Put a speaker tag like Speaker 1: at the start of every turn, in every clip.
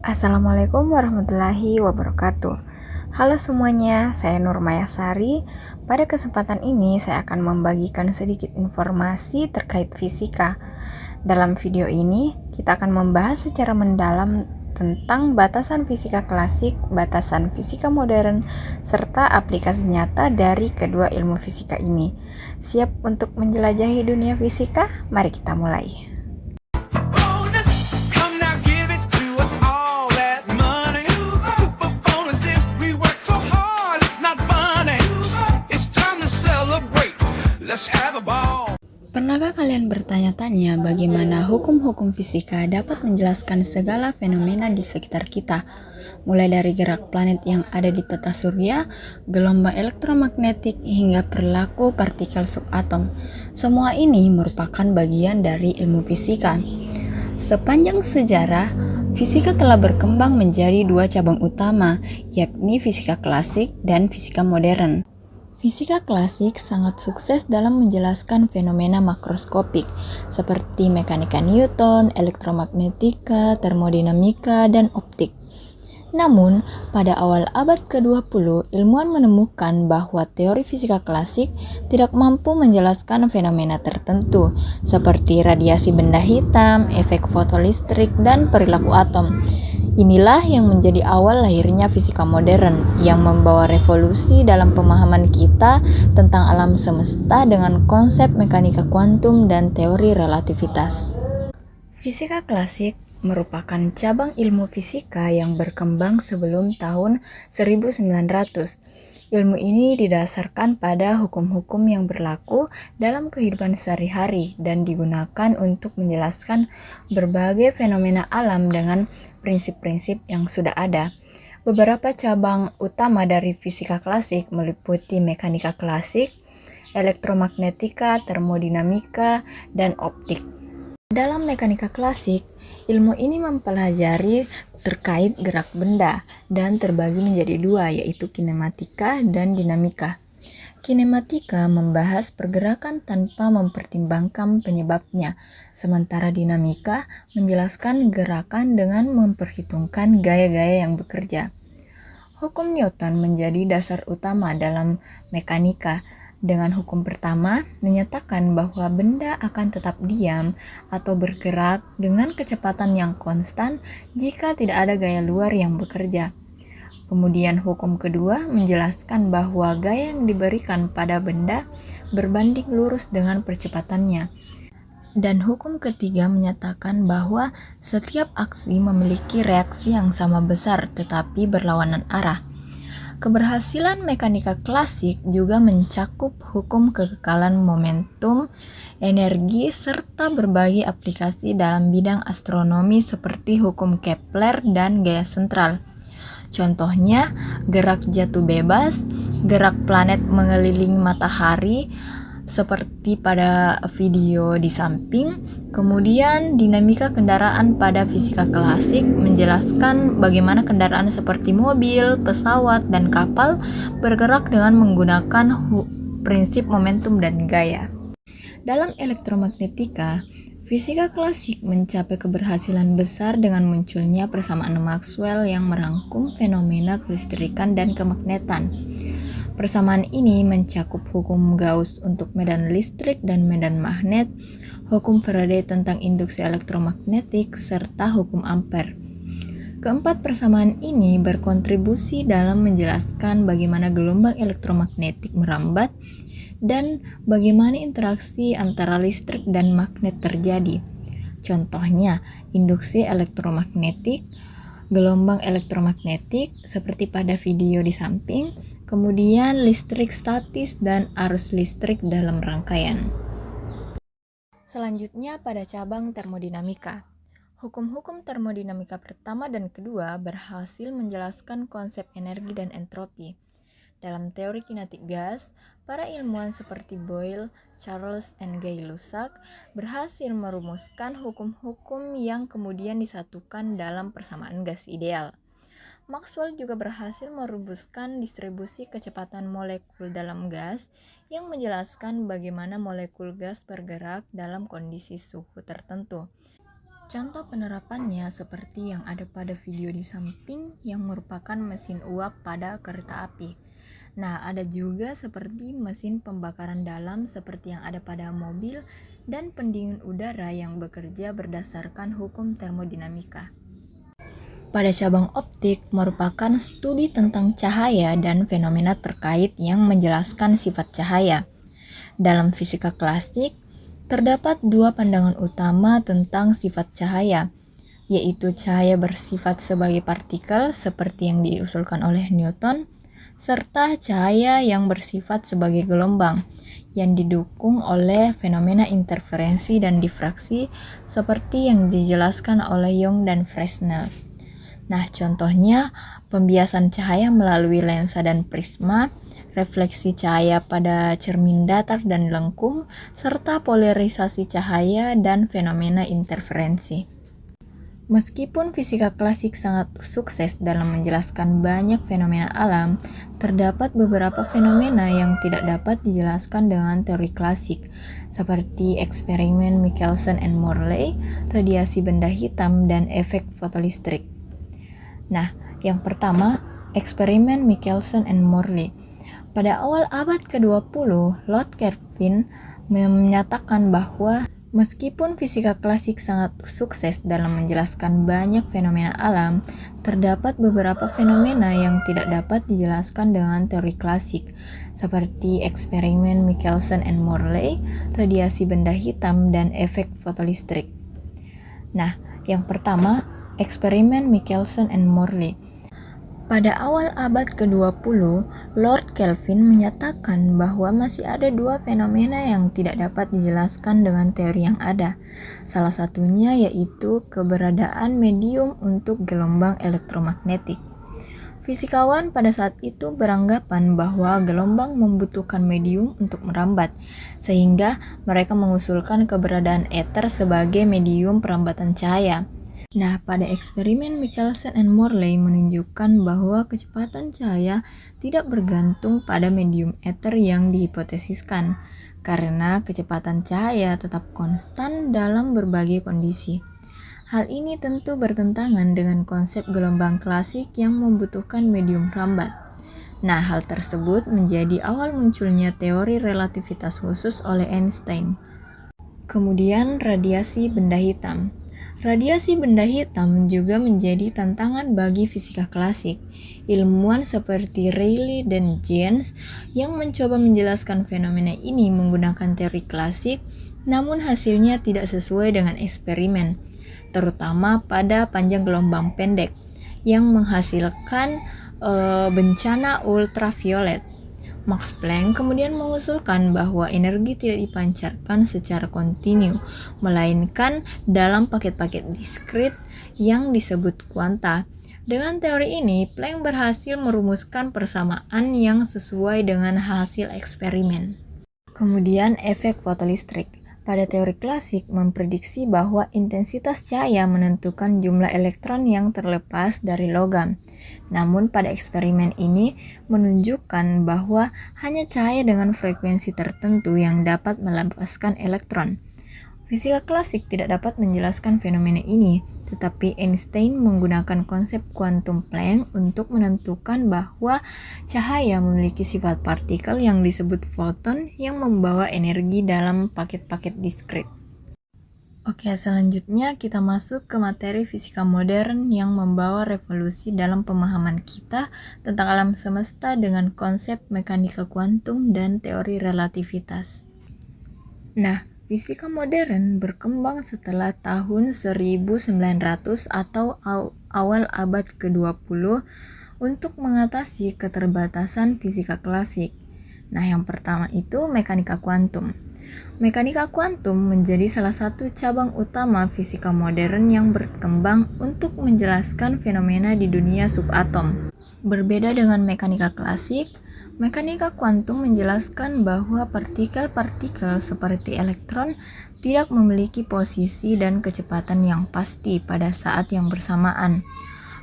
Speaker 1: Assalamualaikum warahmatullahi wabarakatuh. Halo semuanya, saya Nur Mayasari. Pada kesempatan ini saya akan membagikan sedikit informasi terkait fisika. Dalam video ini, kita akan membahas secara mendalam tentang batasan fisika klasik, batasan fisika modern, serta aplikasi nyata dari kedua ilmu fisika ini. Siap untuk menjelajahi dunia fisika? Mari kita mulai. Pernahkah kalian bertanya-tanya bagaimana hukum-hukum fisika dapat menjelaskan segala fenomena di sekitar kita? Mulai dari gerak planet yang ada di tata surya, gelombang elektromagnetik, hingga perilaku partikel subatom. Semua ini merupakan bagian dari ilmu fisika. Sepanjang sejarah, fisika telah berkembang menjadi dua cabang utama, yakni fisika klasik dan fisika modern. Fisika klasik sangat sukses dalam menjelaskan fenomena makroskopik seperti mekanika Newton, elektromagnetika, termodinamika, dan optik. Namun, pada awal abad ke-20, ilmuwan menemukan bahwa teori fisika klasik tidak mampu menjelaskan fenomena tertentu seperti radiasi benda hitam, efek fotolistrik, dan perilaku atom. Inilah yang menjadi awal lahirnya fisika modern yang membawa revolusi dalam pemahaman kita tentang alam semesta dengan konsep mekanika kuantum dan teori relativitas. Fisika klasik merupakan cabang ilmu fisika yang berkembang sebelum tahun 1900. Ilmu ini didasarkan pada hukum-hukum yang berlaku dalam kehidupan sehari-hari dan digunakan untuk menjelaskan berbagai fenomena alam dengan prinsip-prinsip yang sudah ada. Beberapa cabang utama dari fisika klasik meliputi mekanika klasik, elektromagnetika, termodinamika, dan optik. Dalam mekanika klasik, ilmu ini mempelajari terkait gerak benda dan terbagi menjadi dua, yaitu kinematika dan dinamika. Kinematika membahas pergerakan tanpa mempertimbangkan penyebabnya, sementara dinamika menjelaskan gerakan dengan memperhitungkan gaya-gaya yang bekerja. Hukum Newton menjadi dasar utama dalam mekanika. Dengan hukum pertama, menyatakan bahwa benda akan tetap diam atau bergerak dengan kecepatan yang konstan jika tidak ada gaya luar yang bekerja. Kemudian hukum kedua menjelaskan bahwa gaya yang diberikan pada benda berbanding lurus dengan percepatannya. Dan hukum ketiga menyatakan bahwa setiap aksi memiliki reaksi yang sama besar tetapi berlawanan arah. Keberhasilan mekanika klasik juga mencakup hukum kekekalan momentum, energi, serta berbagai aplikasi dalam bidang astronomi seperti hukum Kepler dan gaya sentral. Contohnya, gerak jatuh bebas, gerak planet mengelilingi matahari, seperti pada video di samping. Kemudian, dinamika kendaraan pada fisika klasik menjelaskan bagaimana kendaraan seperti mobil, pesawat, dan kapal bergerak dengan menggunakan prinsip momentum dan gaya. Dalam elektromagnetika, fisika klasik mencapai keberhasilan besar dengan munculnya persamaan Maxwell yang merangkum fenomena kelistrikan dan kemagnetan. Persamaan ini mencakup hukum Gauss untuk medan listrik dan medan magnet, hukum Faraday tentang induksi elektromagnetik, serta hukum Ampere. Keempat persamaan ini berkontribusi dalam menjelaskan bagaimana gelombang elektromagnetik merambat dan bagaimana interaksi antara listrik dan magnet terjadi. Contohnya, induksi elektromagnetik, gelombang elektromagnetik seperti pada video di samping, kemudian listrik statis dan arus listrik dalam rangkaian. Selanjutnya pada cabang termodinamika. Hukum-hukum termodinamika pertama dan kedua berhasil menjelaskan konsep energi dan entropi. Dalam teori kinetik gas, para ilmuwan seperti Boyle, Charles, dan Gay-Lussac berhasil merumuskan hukum-hukum yang kemudian disatukan dalam persamaan gas ideal. Maxwell juga berhasil merumuskan distribusi kecepatan molekul dalam gas yang menjelaskan bagaimana molekul gas bergerak dalam kondisi suhu tertentu. Contoh penerapannya seperti yang ada pada video di samping yang merupakan mesin uap pada kereta api. Nah, ada juga seperti mesin pembakaran dalam seperti yang ada pada mobil dan pendingin udara yang bekerja berdasarkan hukum termodinamika. Pada cabang optik merupakan studi tentang cahaya dan fenomena terkait yang menjelaskan sifat cahaya. Dalam fisika klasik, terdapat dua pandangan utama tentang sifat cahaya, yaitu cahaya bersifat sebagai partikel seperti yang diusulkan oleh Newton, serta cahaya yang bersifat sebagai gelombang yang didukung oleh fenomena interferensi dan difraksi seperti yang dijelaskan oleh Young dan Fresnel. Nah, contohnya pembiasan cahaya melalui lensa dan prisma, refleksi cahaya pada cermin datar dan lengkung, serta polarisasi cahaya dan fenomena interferensi. Meskipun fisika klasik sangat sukses dalam menjelaskan banyak fenomena alam, terdapat beberapa fenomena yang tidak dapat dijelaskan dengan teori klasik, seperti eksperimen Michelson and Morley, radiasi benda hitam, dan efek fotolistrik. Nah, yang pertama, eksperimen Michelson and Morley. Pada awal abad ke-20, Lord Kelvin menyatakan bahwa meskipun fisika klasik sangat sukses dalam menjelaskan banyak fenomena alam, terdapat beberapa fenomena yang tidak dapat dijelaskan dengan teori klasik, seperti eksperimen Michelson and Morley, radiasi benda hitam, dan efek fotolistrik. Nah, yang pertama, eksperimen Michelson and Morley. Pada awal abad ke-20, Lord Kelvin menyatakan bahwa masih ada dua fenomena yang tidak dapat dijelaskan dengan teori yang ada. Salah satunya yaitu keberadaan medium untuk gelombang elektromagnetik. Fisikawan pada saat itu beranggapan bahwa gelombang membutuhkan medium untuk merambat, sehingga mereka mengusulkan keberadaan ether sebagai medium perambatan cahaya. Nah, pada eksperimen Michelson and Morley menunjukkan bahwa kecepatan cahaya tidak bergantung pada medium ether yang dihipotesiskan, karena kecepatan cahaya tetap konstan dalam berbagai kondisi. Hal ini tentu bertentangan dengan konsep gelombang klasik yang membutuhkan medium rambat. Nah, hal tersebut menjadi awal munculnya teori relativitas khusus oleh Einstein. Kemudian, radiasi benda hitam. Radiasi benda hitam juga menjadi tantangan bagi fisika klasik. Ilmuwan seperti Rayleigh dan Jaynes yang mencoba menjelaskan fenomena ini menggunakan teori klasik, namun hasilnya tidak sesuai dengan eksperimen, terutama pada panjang gelombang pendek yang menghasilkan bencana ultraviolet. Max Planck kemudian mengusulkan bahwa energi tidak dipancarkan secara kontinu, melainkan dalam paket-paket diskrit yang disebut kuanta. Dengan teori ini, Planck berhasil merumuskan persamaan yang sesuai dengan hasil eksperimen. Kemudian efek fotolistrik. Pada teori klasik memprediksi bahwa intensitas cahaya menentukan jumlah elektron yang terlepas dari logam. Namun pada eksperimen ini menunjukkan bahwa hanya cahaya dengan frekuensi tertentu yang dapat melepaskan elektron. Fisika klasik tidak dapat menjelaskan fenomena ini, tetapi Einstein menggunakan konsep kuantum Planck untuk menentukan bahwa cahaya memiliki sifat partikel yang disebut foton yang membawa energi dalam paket-paket diskrit. Oke, selanjutnya kita masuk ke materi fisika modern yang membawa revolusi dalam pemahaman kita tentang alam semesta dengan konsep mekanika kuantum dan teori relativitas. Nah, fisika modern berkembang setelah tahun 1900 atau awal abad ke-20 untuk mengatasi keterbatasan fisika klasik. Nah, yang pertama itu mekanika kuantum. Mekanika kuantum menjadi salah satu cabang utama fisika modern yang berkembang untuk menjelaskan fenomena di dunia subatom. Berbeda dengan mekanika klasik, mekanika kuantum menjelaskan bahwa partikel-partikel seperti elektron tidak memiliki posisi dan kecepatan yang pasti pada saat yang bersamaan.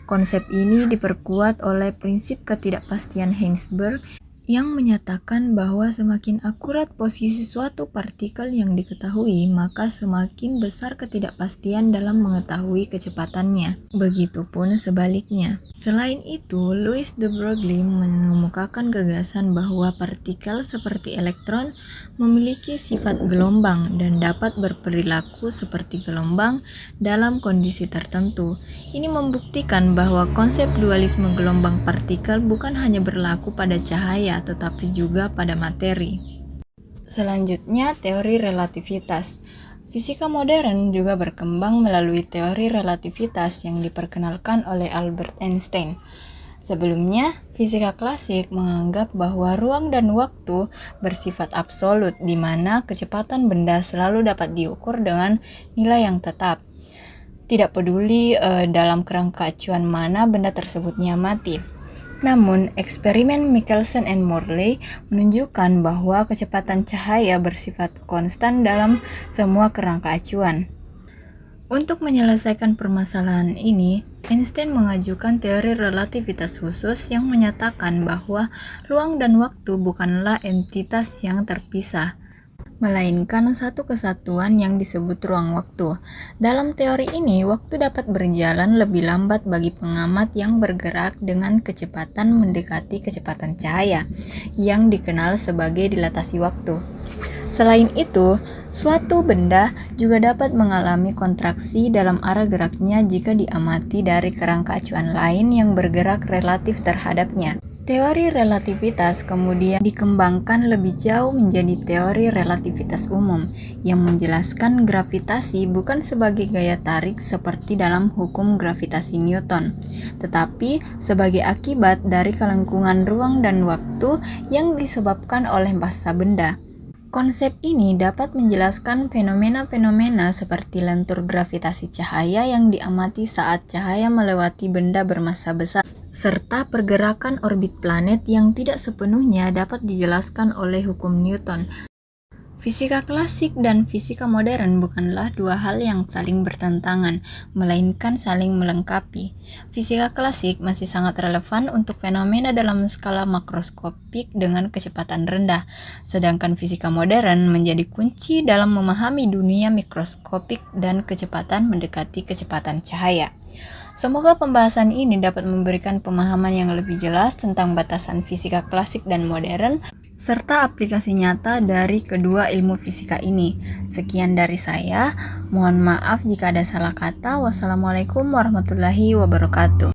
Speaker 1: Konsep ini diperkuat oleh prinsip ketidakpastian Heisenberg yang menyatakan bahwa semakin akurat posisi suatu partikel yang diketahui, maka semakin besar ketidakpastian dalam mengetahui kecepatannya. Begitupun sebaliknya. Selain itu, Louis de Broglie mengemukakan gagasan bahwa partikel seperti elektron memiliki sifat gelombang dan dapat berperilaku seperti gelombang dalam kondisi tertentu. Ini membuktikan bahwa konsep dualisme gelombang partikel bukan hanya berlaku pada cahaya, tetapi juga pada materi. Selanjutnya, teori relativitas. Fisika modern juga berkembang melalui teori relativitas yang diperkenalkan oleh Albert Einstein. Sebelumnya, fisika klasik menganggap bahwa ruang dan waktu bersifat absolut, di mana kecepatan benda selalu dapat diukur dengan nilai yang tetap. Tidak peduli dalam kerangka acuan mana benda tersebut diamati. Namun, eksperimen Michelson and Morley menunjukkan bahwa kecepatan cahaya bersifat konstan dalam semua kerangka acuan. Untuk menyelesaikan permasalahan ini, Einstein mengajukan teori relativitas khusus yang menyatakan bahwa ruang dan waktu bukanlah entitas yang terpisah, melainkan satu kesatuan yang disebut ruang waktu. Dalam teori ini, waktu dapat berjalan lebih lambat bagi pengamat yang bergerak dengan kecepatan mendekati kecepatan cahaya, yang dikenal sebagai dilatasi waktu. Selain itu, suatu benda juga dapat mengalami kontraksi dalam arah geraknya jika diamati dari kerangka acuan lain yang bergerak relatif terhadapnya. Teori relativitas kemudian dikembangkan lebih jauh menjadi teori relativitas umum yang menjelaskan gravitasi bukan sebagai gaya tarik seperti dalam hukum gravitasi Newton, tetapi sebagai akibat dari kelengkungan ruang dan waktu yang disebabkan oleh massa benda. Konsep ini dapat menjelaskan fenomena-fenomena seperti lentur gravitasi cahaya yang diamati saat cahaya melewati benda bermassa besar, serta pergerakan orbit planet yang tidak sepenuhnya dapat dijelaskan oleh hukum Newton. Fisika klasik dan fisika modern bukanlah dua hal yang saling bertentangan, melainkan saling melengkapi. Fisika klasik masih sangat relevan untuk fenomena dalam skala makroskopik dengan kecepatan rendah, sedangkan fisika modern menjadi kunci dalam memahami dunia mikroskopik dan kecepatan mendekati kecepatan cahaya. Semoga pembahasan ini dapat memberikan pemahaman yang lebih jelas tentang batasan fisika klasik dan modern, serta aplikasi nyata dari kedua ilmu fisika ini. Sekian dari saya, mohon maaf jika ada salah kata. Wassalamualaikum warahmatullahi wabarakatuh.